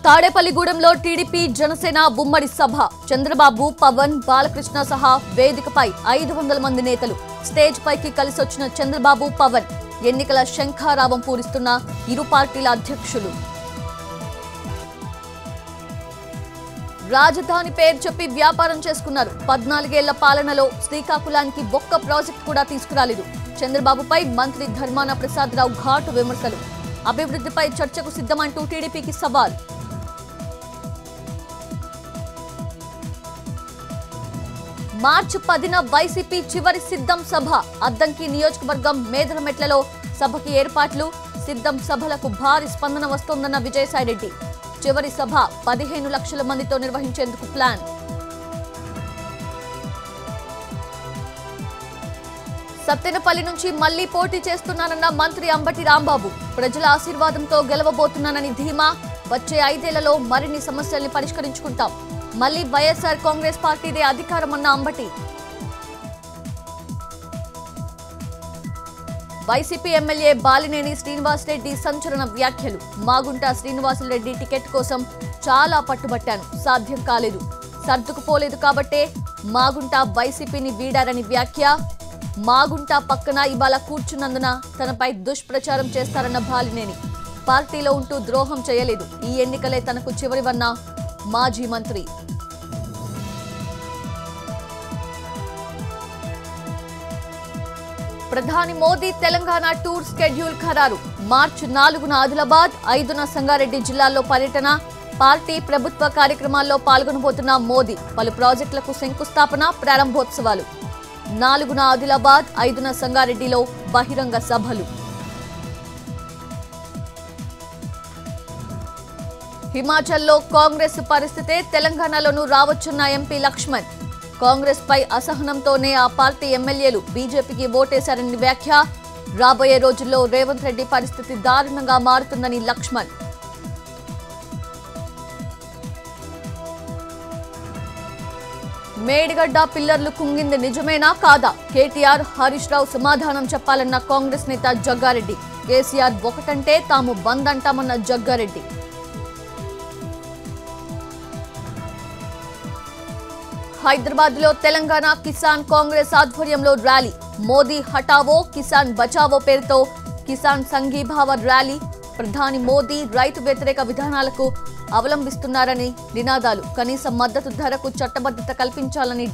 తాడేపల్లిగూడెంలో TDP Janasena ఉమ్మడి సభ చంద్రబాబు పవన్ బాలకృష్ణ సహా వేదికపై 500 మంది నేతలు స్టేజ్ పైకి కలిసొచ్చిన చంద్రబాబు పవన్ ఎన్నికల శంఖారావం పూరిస్తున్న ఇరు పార్టీల అధ్యక్షులు రాజధాని పేరు చెప్పి వ్యాపారం చేసుకున్నారు 14 ఏళ్ల పాలనలో శ్రీకాకుళానికి ఒక్క ప్రాజెక్ట్ కూడా తీసుకురాలేదు చంద్రబాబుపై మంత్రి ధర్మాన ప్రసాదరావు ఘాటు విమర్శలు అభివృద్ధిపై చర్చకు సిద్ధమంటూ టీడీపీకి సవాల్ మార్చి 10న వైసీపీ చివరి సిద్ధం సభ అద్దంకి నియోజకవర్గం మేదరమెట్లలో సభకి ఏర్పాట్లు సిద్ధం సభలకు భారీ స్పందన వస్తోందన్న విజయసాయిరెడ్డి చివరి సభ 15 లక్షల మందితో నిర్వహించేందుకు ప్లాన్ సత్తెనపల్లి నుంచి మళ్లీ పోటీ చేస్తున్నానన్న మంత్రి అంబటి రాంబాబు ప్రజల ఆశీర్వాదంతో గెలవబోతున్నానని ధీమా వచ్చే 5 ఏళ్లలో మరిన్ని సమస్యల్ని పరిష్కరించుకుంటాం మళ్లీ వైఎస్ఆర్ కాంగ్రెస్ పార్టీదే అధికారమన్న అంబటి వైసీపీ ఎమ్మెల్యే బాలినేని శ్రీనివాసరెడ్డి సంచలన వ్యాఖ్యలు మాగుంట శ్రీనివాసరెడ్డి టికెట్ కోసం చాలా పట్టుబట్టాను సాధ్యం కాలేదు సర్దుకుపోలేదు కాబట్టే మాగుంట వైసీపీని వీడారని వ్యాఖ్య మాగుంట పక్కన ఇవాళ కూర్చున్నందున తనపై దుష్ప్రచారం చేస్తారన్న బాలినేని పార్టీలో ఉంటూ ద్రోహం చేయలేదు ఈ ఎన్నికలే తనకు చివరివన్న మాజీ మంత్రి ప్రధాని మోదీ తెలంగాణ టూర్ షెడ్యూల్ ఖరారు మార్చి 4న ఆదిలాబాద్ 5న సంగారెడ్డి జిల్లాల్లో పర్యటన పార్టీ ప్రభుత్వ కార్యక్రమాల్లో పాల్గొనబోతున్న మోదీ పలు ప్రాజెక్టులకు శంకుస్థాపన ప్రారంభోత్సవాలు 4న ఆదిలాబాద్ 5న సంగారెడ్డిలో బహిరంగ సభలు హిమాచల్లో కాంగ్రెస్ పరిస్థితే తెలంగాణలోనూ రావచ్చున్న ఎంపీ లక్ష్మణ్ కాంగ్రెస్ పై అసహనంతోనే ఆ పార్టీ ఎమ్మెల్యేలు బీజేపీకి ఓటేశారని వ్యాఖ్య రాబోయే రోజుల్లో రేవంత్ రెడ్డి పరిస్థితి దారుణంగా మారుతుందని లక్ష్మణ్ మేడిగడ్డ పిల్లర్లు కుంగింది నిజమేనా కాదా కేటీఆర్ హరీష్ రావు సమాధానం చెప్పాలన్న కాంగ్రెస్ నేత జగ్గారెడ్డి కేసీఆర్ ఒకటంటే తాము బంద్ అంటామన్న జగ్గారెడ్డి హైదరాబాద్ లో తెలంగాణ కిసాన్ కాంగ్రెస్ ఆధ్వర్యంలో ర్యాలీ మోదీ హటావో కిసాన్ బచావో పేరుతో కిసాన్ సంఘీభావ ర్యాలీ ప్రధాని మోదీ రైతు వ్యతిరేక విధానాలకు అవలంబిస్తున్నారని నినాదాలు కనీస మద్దతు ధరకు చట్టబద్ధత కల్పించాలని